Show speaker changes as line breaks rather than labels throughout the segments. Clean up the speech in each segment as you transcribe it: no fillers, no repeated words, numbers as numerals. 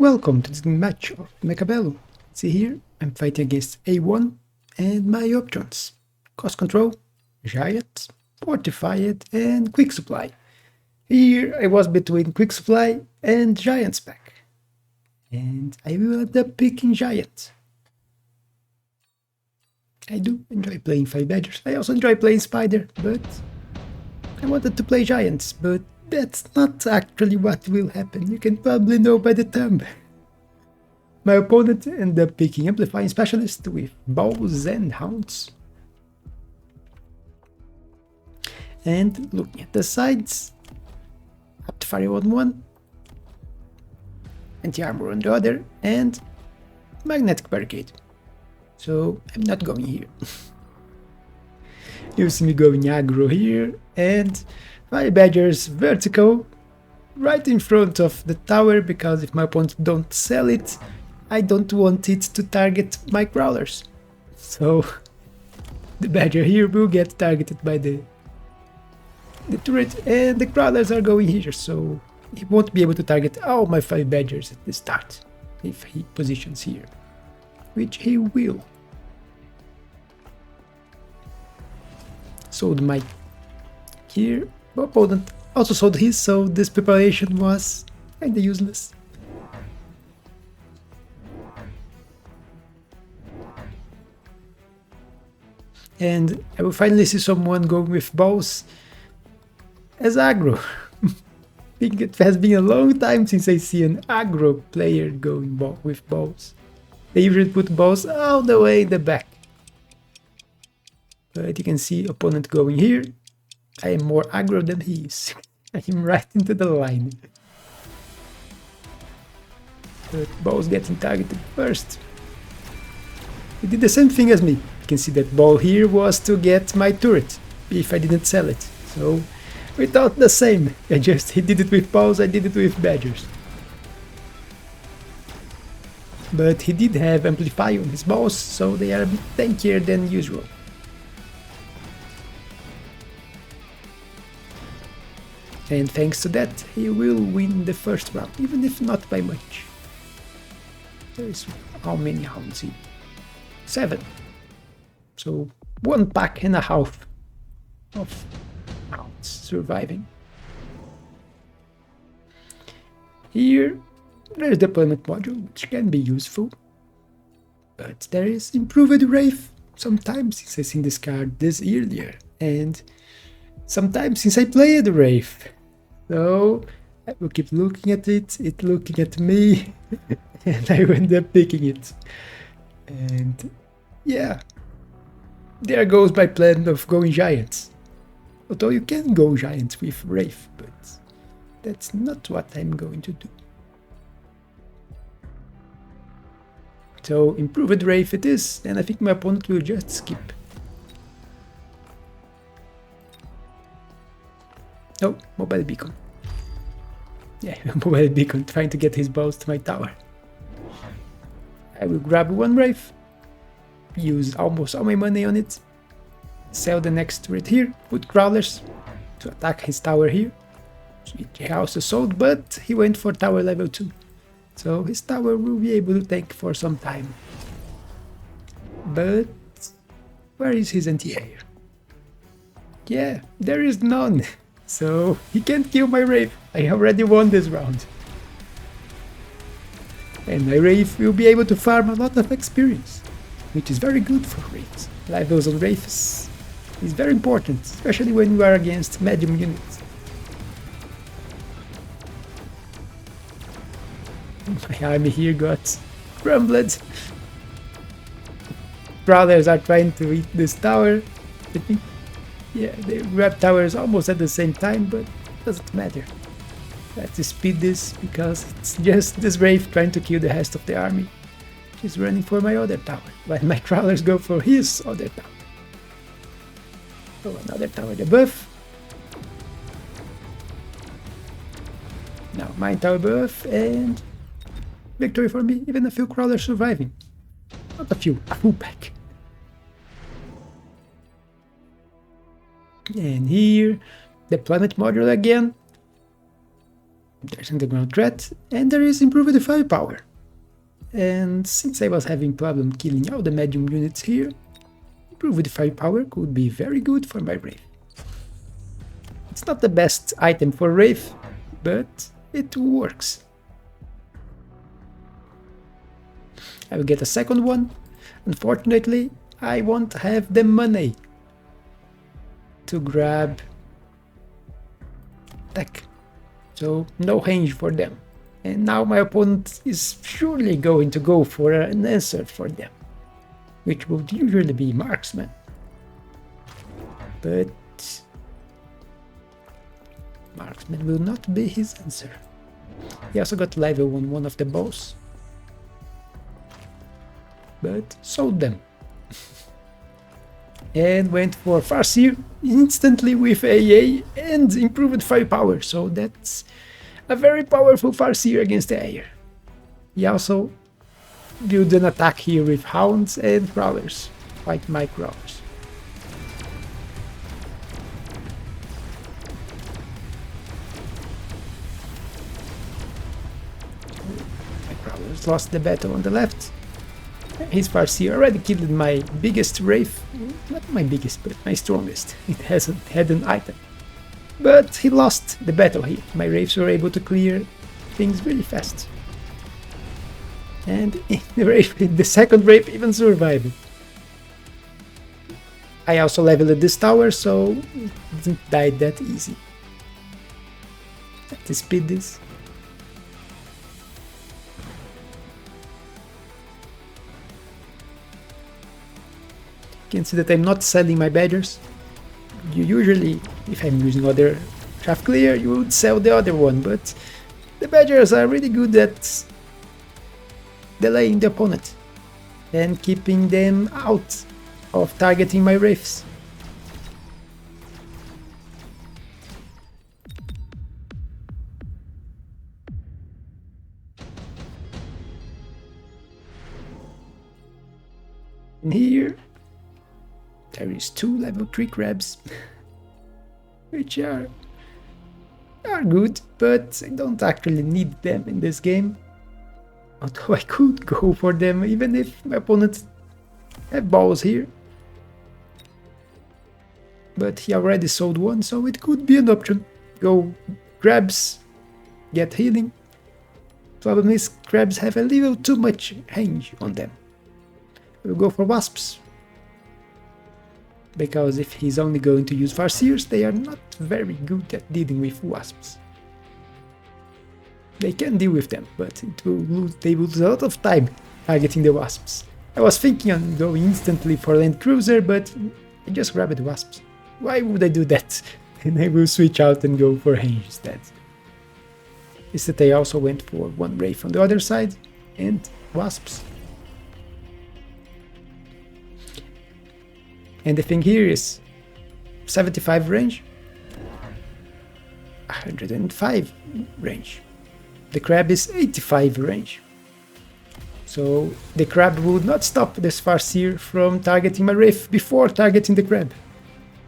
Welcome to the match of Mechabellum. See here, I'm fighting against A1 and my options. Cost Control, Giant, Fortified and Quick Supply. Here I was between Quick Supply and Giant spec. And I will end up picking Giant. I do enjoy playing 5 Badgers. I also enjoy playing Spider, but I wanted to play Giants, but that's not actually what will happen. You can probably know by the thumb. My opponent ended up picking Amplifying Specialist with Bows and Hounds. And looking at the sides, Rapid Fire on one, Anti-Armor on the other, and Magnetic Barricade. So I'm not going here. You see me going aggro here, and my Badgers vertical right in front of the tower, because if my opponent don't sell it, I don't want it to target my crawlers. So the Badger here will get targeted by the turret, and the crawlers are going here, so he won't be able to target all my 5 Badgers at the start if he positions here, which he will. Sold my here. My opponent also sold his, so this preparation was kinda useless. And I will finally see someone going with bows as aggro. I think it has been a long time since I see an aggro player going with bows. They usually put bows all the way in the back. But you can see opponent going here. I am more aggro than he is. I am right into the line. But bows getting targeted first. He did the same thing as me. You can see that ball here was to get my turret, if I didn't sell it. So we thought the same. He did it with balls, I did it with Badgers. But he did have Amplify on his balls, so they are a bit tankier than usual. And thanks to that, he will win the first round, even if not by much. There is how many hounds here? 7. So 1 pack and a half of hounds surviving. Here there is deployment module, which can be useful. But there is improved Wraith, sometimes since I've seen this card this earlier, and sometimes since I played Wraith. So I will keep looking at it looking at me, and I will end up picking it. And yeah, there goes my plan of going Giants. Although you can go Giants with Wraith, but that's not what I'm going to do. So improved Wraith it is, and I think my opponent will just skip. Oh, Mobile Beacon. Yeah, Mobile Beacon trying to get his balls to my tower. I will grab 1 Wraith, use almost all my money on it, sell the next turret here, put crawlers to attack his tower here. He also sold, but he went for tower level 2. So his tower will be able to tank for some time. But where is his anti-air? Yeah, there is none. So he can't kill my Wraith. I already won this round. And my Wraith will be able to farm a lot of experience, which is very good for Wraiths. Levels on Wraiths is very important, especially when you are against medium units. My army here got crumbled. Crawlers are trying to eat this tower. I think, yeah, they grab towers almost at the same time, but it doesn't matter. Let's speed this, because it's just this Wraith trying to kill the rest of the army. He's running for my other tower, while my crawlers go for his other tower. Oh, another tower debuff. Now my tower buff, and victory for me, even a few crawlers surviving. Not a few, a full pack. And here, deployment module again. There's underground threat, and there is improved firepower. And since I was having problem killing all the medium units here, improved firepower could be very good for my Wraith. It's not the best item for Wraith, but it works. I will get a second one. Unfortunately, I won't have the money to grab tech, so no range for them. And now my opponent is surely going to go for an answer for them, which would usually be marksman. But marksman will not be his answer. He also got level on one of the bows, but sold them. And went for Farseer instantly with AA and improved firepower, so that's a very powerful Farseer against the air. He also built an attack here with hounds and crawlers, like my crawlers. My crawlers lost the battle on the left. His Farseer already killed my biggest Wraith, not my biggest, but my strongest. It hasn't had an item. But he lost the battle here. My Wraiths were able to clear things really fast. And the second Wraith even survived. I also leveled this tower, so it didn't die that easy. Let's speed this. You can see that I'm not selling my badgers. You usually, if I'm using other shaft clear, you would sell the other one, but the badgers are really good at delaying the opponent and keeping them out of targeting my Wraiths. And here there is 2 level 3 crabs, which are good, but I don't actually need them in this game. Although I could go for them even if my opponent have balls here. But he already sold one, so it could be an option. Go crabs, get healing. Problem is, crabs have a little too much range on them. We'll go for wasps, because if he's only going to use Farseers, they are not very good at dealing with wasps. They can deal with them, but they will lose a lot of time targeting the wasps. I was thinking on going instantly for land cruiser, but I just grabbed the wasps. Why would I do that? And I will switch out and go for range instead. Instead I also went for one Wraith on the other side and wasps. And the thing here is 75 range, 105 range. The crab is 85 range. So the crab would not stop this Farseer from targeting my Wraith before targeting the crab,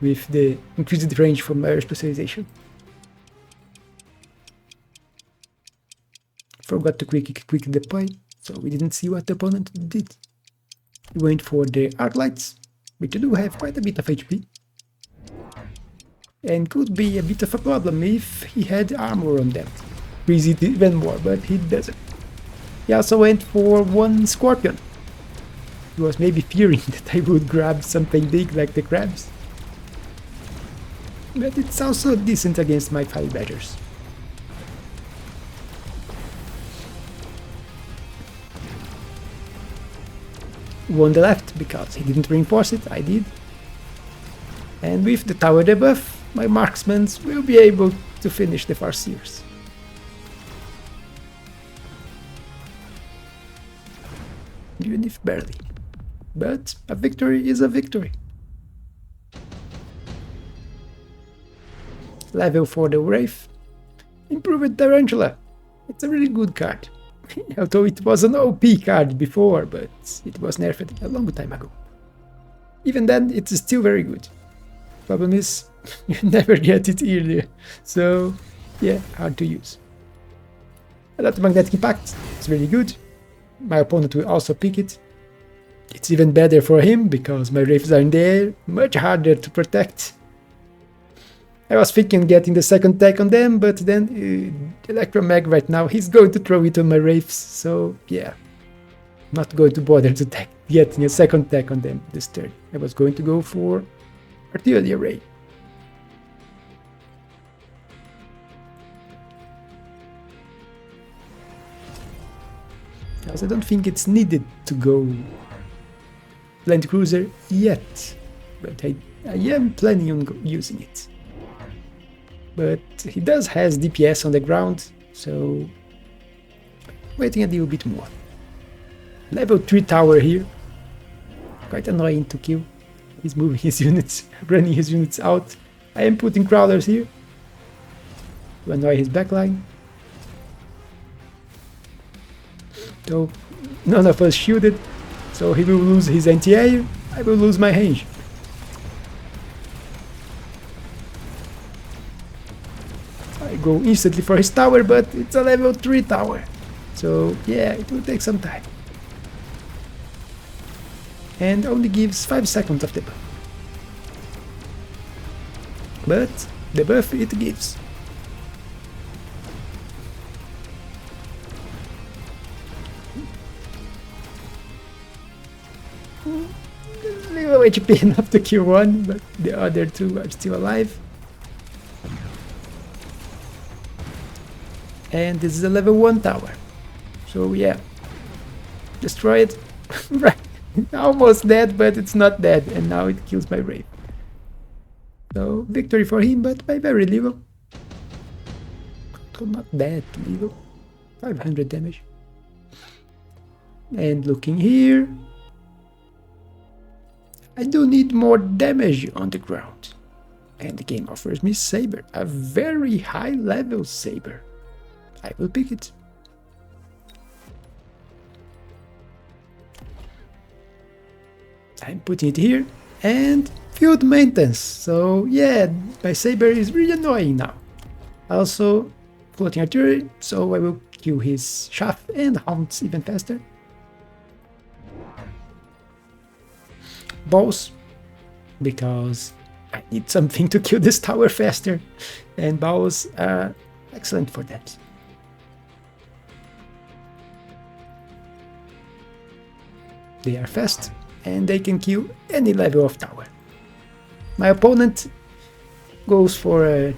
with the increased range from my specialization. Forgot to quick deploy, so we didn't see what the opponent did. We went for the Arclights, which do have quite a bit of HP, and could be a bit of a problem if he had armor on them. Freeze it even more, but he doesn't. He also went for one Scorpion. He was maybe fearing that I would grab something big like the crabs. But it's also decent against my 5 badgers. Won the left because he didn't reinforce it, I did. And with the tower debuff, my marksmen will be able to finish the Farseers. Even if barely. But a victory is a victory. Level for the Wraith. Improved Tarantula. It's a really good card. Although it was an OP card before, but it was nerfed a long time ago. Even then, it's still very good. Problem is, you never get it earlier. So, yeah, hard to use. Electromagnetic impact is really good. My opponent will also pick it. It's even better for him because my Wraiths are in the air, much harder to protect. I was thinking getting the second attack on them, but then Electromag right now, he's going to throw it on my Wraiths, so yeah. Not going to bother to getting a second attack on them this turn. I was going to go for Artillery Array. Because I don't think it's needed to go Land Cruiser yet, but I am planning on using it. But he does has DPS on the ground, so waiting a little bit more. Level 3 tower here, quite annoying to kill. He's moving his units, running his units out. I am putting crawlers here to annoy his backline. So none of us shielded, so he will lose his anti-air, I will lose my range. I go instantly for his tower, but it's a level 3 tower, so yeah, it will take some time. And only gives 5 seconds of the buff. But the buff it gives. Little HP enough to kill one, but the other two are still alive. And this is a level 1 tower. So yeah, destroy it. Right. Almost dead, but it's not dead, and now it kills my Wraith. So victory for him, but by very little. So not that little. 500 damage. And looking here, I do need more damage on the ground. And the game offers me Saber, a very high level Saber. I will pick it. I'm putting it here, and field maintenance, so yeah, my Saber is really annoying now. Also, floating artillery, so I will kill his shaft and hounds even faster. Balls, because I need something to kill this tower faster, and balls are excellent for that. They are fast, and they can kill any level of tower. My opponent goes for a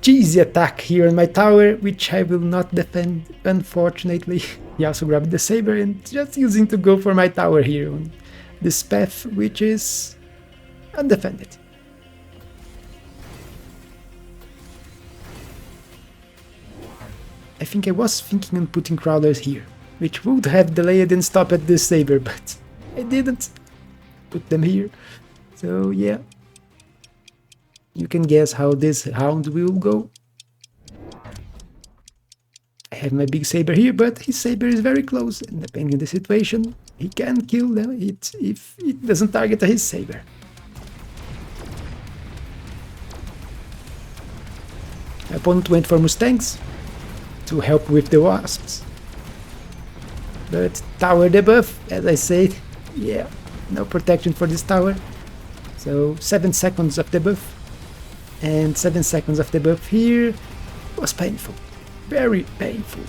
cheesy attack here on my tower, which I will not defend, unfortunately. He also grabbed the Saber and just using to go for my tower here on this path, which is undefended. I think I was thinking on putting crawlers here, which would have delayed and stopped at this Saber, but I didn't put them here. So yeah, you can guess how this hound will go. I have my big Saber here, but his Saber is very close, and depending on the situation, he can kill them if it doesn't target his Saber. My opponent went for Mustangs to help with the wasps. But tower debuff, as I said, yeah, no protection for this tower. So 7 seconds of debuff, and 7 seconds of debuff here was painful, very painful.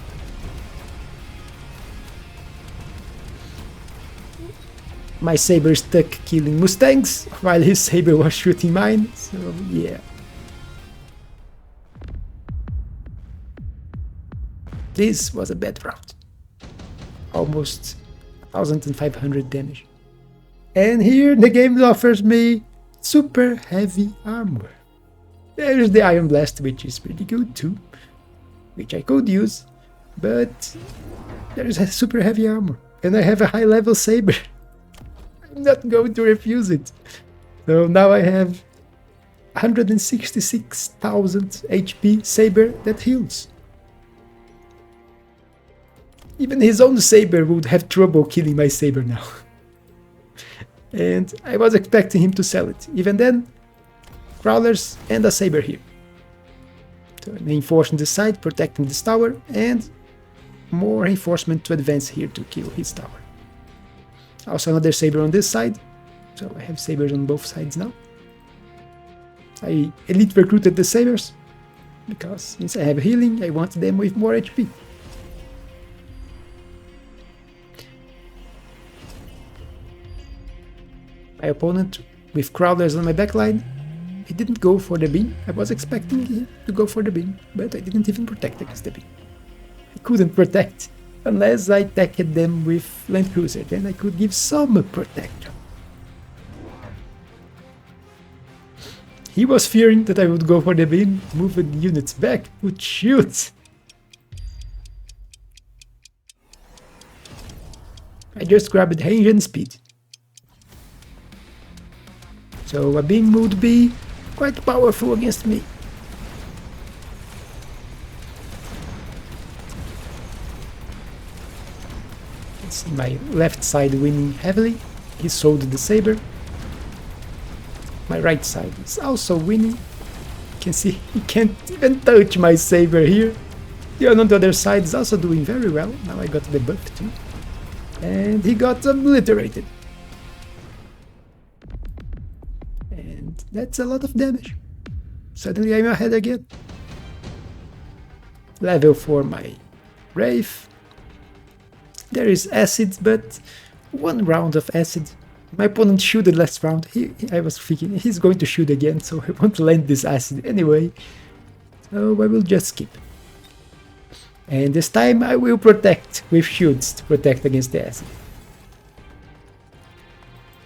My Saber stuck killing Mustangs while his Saber was shooting mine, so yeah. This was a bad round. Almost 1500 damage. And here the game offers me super heavy armor. There's the Iron Blast, which is pretty good too, which I could use, but there's a super heavy armor, and I have a high level Saber. I'm not going to refuse it. So now I have 166,000 HP Saber that heals. Even his own Saber would have trouble killing my Saber now. And I was expecting him to sell it. Even then, crawlers and a Saber here. So I'm reinforcing the side, protecting this tower, and more reinforcement to advance here to kill his tower. Also another saber on this side, so I have sabers on both sides now. I elite recruited the sabers, because since I have healing, I want them with more HP. My opponent, with crawlers on my backline, he didn't go for the beam. I was expecting him to go for the beam, but I didn't even protect against the beam. I couldn't protect unless I attacked them with Land Cruiser, then I could give some protection. He was fearing that I would go for the beam, move the units back, would shoot. I just grabbed range and speed. So a beam would be quite powerful against me. You can see my left side winning heavily. He sold the saber. My right side is also winning. You can see he can't even touch my saber here. The one on the other side is also doing very well. Now I got the buff too. And he got obliterated. And that's a lot of damage. Suddenly I'm ahead again. Level 4 my Wraith. There is acid, but one round of acid. My opponent shooted last round. I was thinking he's going to shoot again, so I won't land this acid anyway. So I will just skip. And this time I will protect with shields to protect against the acid.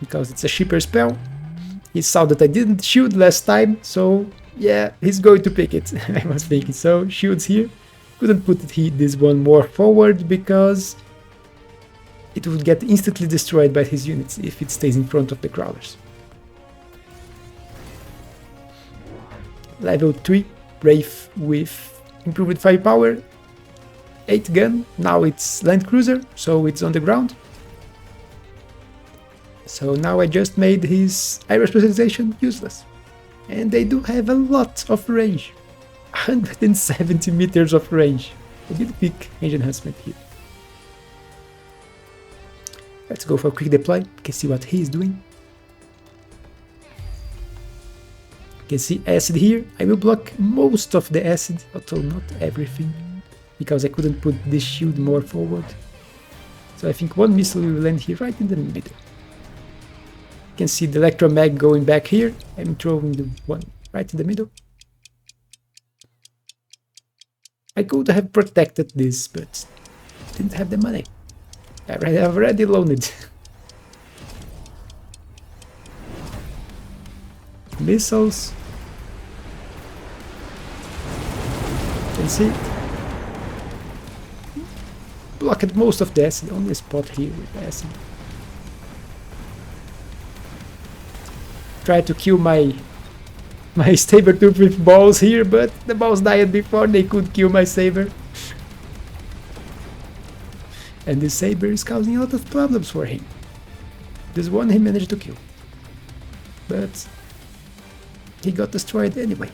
Because it's a cheaper spell. He saw that I didn't shoot last time, so yeah, he's going to pick it. I was thinking, so shields here. Couldn't put this one more forward because it would get instantly destroyed by his units if it stays in front of the crawlers. Level 3 Wraith with improved firepower, 8 gun, now it's Land Cruiser, so it's on the ground. So now I just made his aerial specialization useless. And they do have a lot of range, 170 meters of range. I did pick range enhancement here. Let's go for a quick deploy. You can see what he is doing. You can see acid here. I will block most of the acid, although not everything, because I couldn't put this shield more forward. So I think one missile will land here right in the middle. You can see the electromag going back here. I'm throwing the one right in the middle. I could have protected this, but didn't have the money. I've already loaned. Missiles. You can see it. Blocked most of the acid, only a spot here with acid. Tried to kill my saber tooth with balls here, but the balls died before they could kill my saber. And this saber is causing a lot of problems for him. This one he managed to kill, but he got destroyed anyway.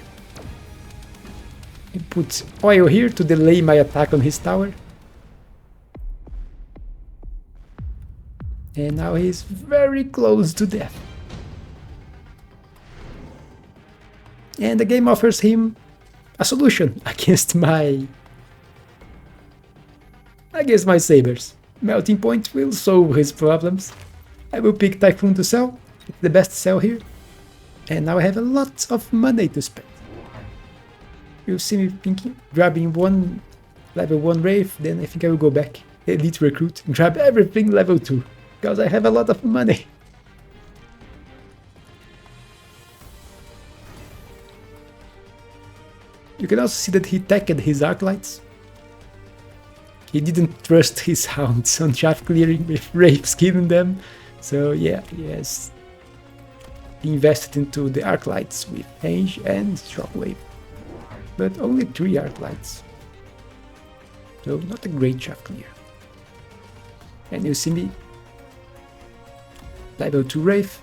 He put oil here to delay my attack on his tower. And now he's very close to death. And the game offers him a solution against my sabers. Melting Point will solve his problems. I will pick Typhoon to sell. It's the best sell here. And now I have a lot of money to spend. You'll see me thinking, grabbing one level 1 Wraith, then I think I will go back, elite recruit, grab everything level 2, because I have a lot of money. You can also see that he tacked his Arclights. He didn't trust his hounds on shaft clearing with Wraiths killing them, so yeah, he has invested into the Arclights with range and shockwave. But only 3 Arclights, so not a great shaft clear. And you see me, level 2 Wraith,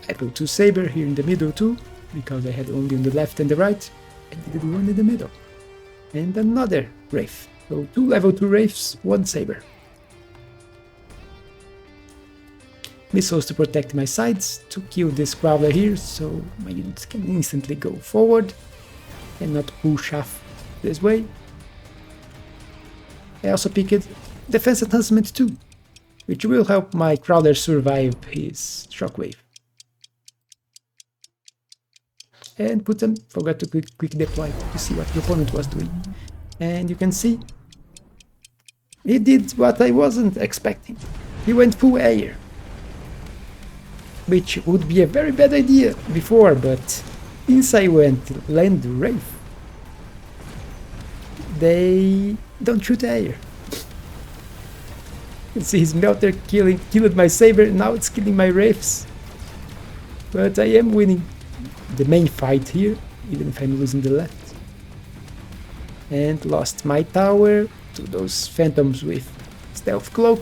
level 2 Saber here in the middle too, because I had only on the left and the right, and I did one in the middle. And another Wraith. So 2 level 2 Wraiths, 1 Saber. Missiles to protect my sides, to kill this Crawler here, so my units can instantly go forward and not push off this way. I also picked Defense Enhancement 2, which will help my Crawler survive his Shockwave. And put them, forgot to quick deploy to see what the opponent was doing. And you can see, he did what I wasn't expecting. He went full air, which would be a very bad idea before, but since I went land Wraith, they don't shoot air. You can see his melter killed my Saber, now it's killing my Wraiths. But I am winning the main fight here, even if I'm losing the left. And lost my tower to those phantoms with stealth cloak.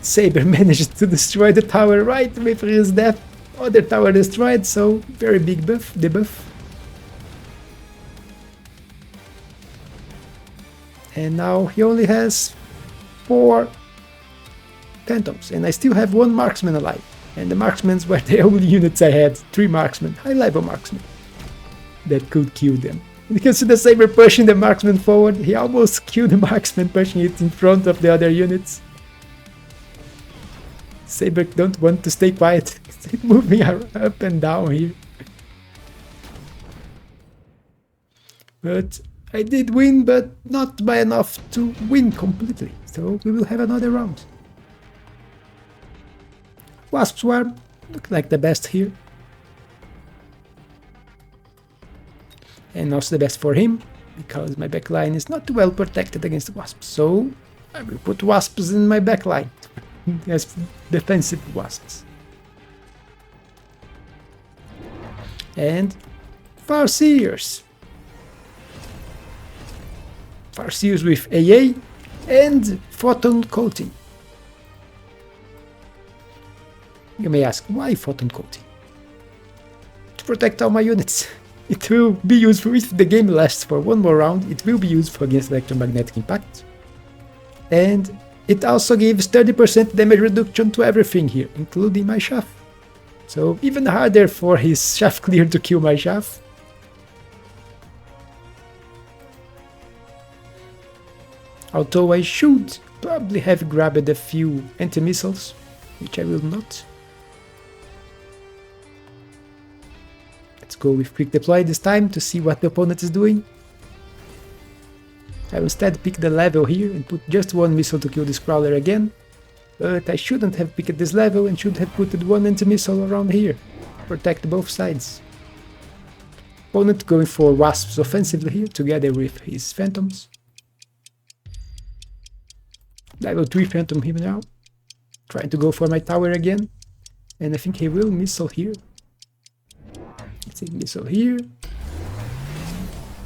Saber managed to destroy the tower right with his death. Other tower destroyed, so very big debuff. And now he only has 4 phantoms, and I still have 1 marksman alive. And the marksmen were the only units I had, 3 marksmen, high level marksmen, that could kill them. You can see the Saber pushing the marksman forward, he almost killed the marksman pushing it in front of the other units. Saber don't want to stay quiet, it's moving up and down here. But I did win, but not by enough to win completely, so we will have another round. Wasp Swarm, look like the best here. And also the best for him, because my backline is not well protected against wasps, so I will put wasps in my backline as defensive wasps. And Farseers. Farseers with AA and Photon Coating. You may ask, why Photon Coating? To protect all my units. It will be useful if the game lasts for 1 more round, it will be useful against electromagnetic impact. And it also gives 30% damage reduction to everything here, including my shaft. So even harder for his shaft clear to kill my shaft. Although I should probably have grabbed a few anti-missiles, which I will not. Let's go with quick deploy this time to see what the opponent is doing. I will instead pick the level here and put just 1 missile to kill this Crawler again. But I shouldn't have picked this level and should have put 1 anti-missile around here. Protect both sides. Opponent going for wasps offensively here together with his phantoms. Level 3 phantom here now. Trying to go for my tower again. And I think he will missile here. Let's see, missile here.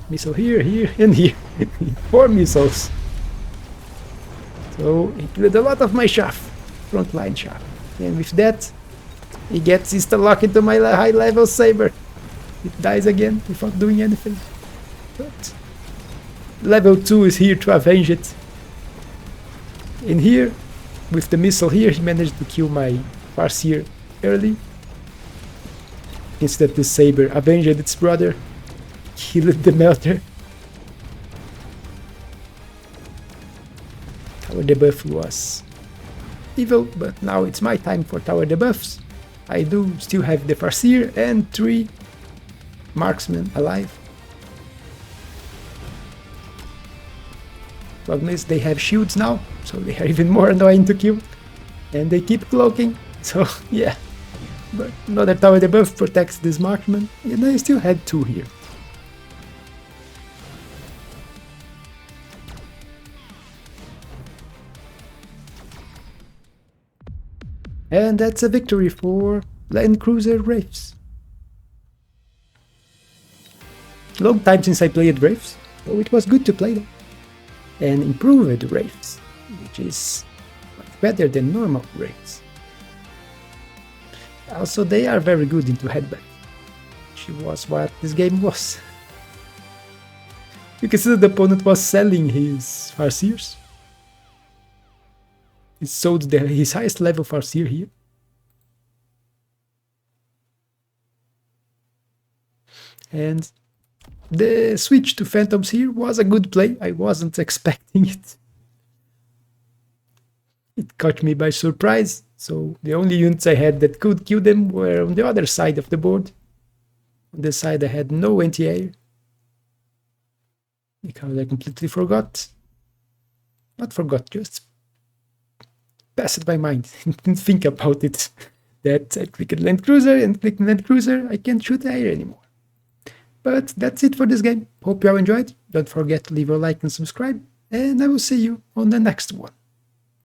Missile here, here, and here. 4 missiles. So he killed a lot of my shaft. Frontline shaft. And with that, he gets insta-lock into my high level Saber. It dies again without doing anything. But level 2 is here to avenge it. In here, with the missile here, he managed to kill my Farseer early. Instead the Saber avenged its brother, killed the Melter. Tower debuff was evil, but now it's my time for tower debuffs. I do still have the Farseer and 3 marksmen alive. Problem is they have shields now, so they are even more annoying to kill. And they keep cloaking, so yeah. But another tower debuff protects this marksman, and I still had 2 here. And that's a victory for Land Cruiser Wraiths. Long time since I played Wraiths, so it was good to play them. And improved Wraiths, which is much better than normal Wraiths. Also, they are very good into headbutt, which was what this game was. You can see that the opponent was selling his Farseers. He sold his highest level Farseer here. And the switch to Phantoms here was a good play. I wasn't expecting it. It caught me by surprise. So the only units I had that could kill them were on the other side of the board. On this side I had no anti-air. Because I completely forgot. Not forgot, just passed by mind. Didn't think about it. That I clicked Land Cruiser and clicked Land Cruiser, I can't shoot air anymore. But that's it for this game. Hope you all enjoyed. Don't forget to leave a like and subscribe. And I will see you on the next one.